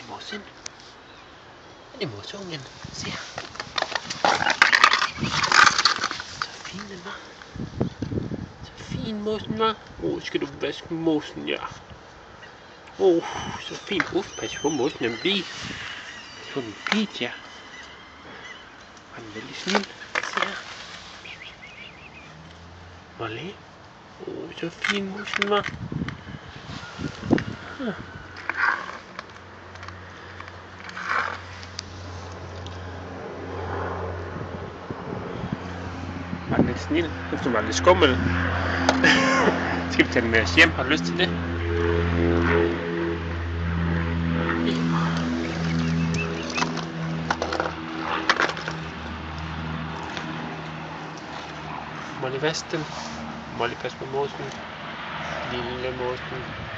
Måsen. Det er måsungen. Se her. Så fin den var. Så fin måsen var. Skal du vaske måsen, ja. Så fin. Pas på måsen, den bliver. Pas på den bit, ja. Han er veldig snill. Se her. Molly. Så fin måsen var. Var den lidt snill? Hvis du var lidt skummel. Skal vi tage den med os hjem? Har du lyst til det? Molly, vask den. Molly, pas på måsen. Lille måsen.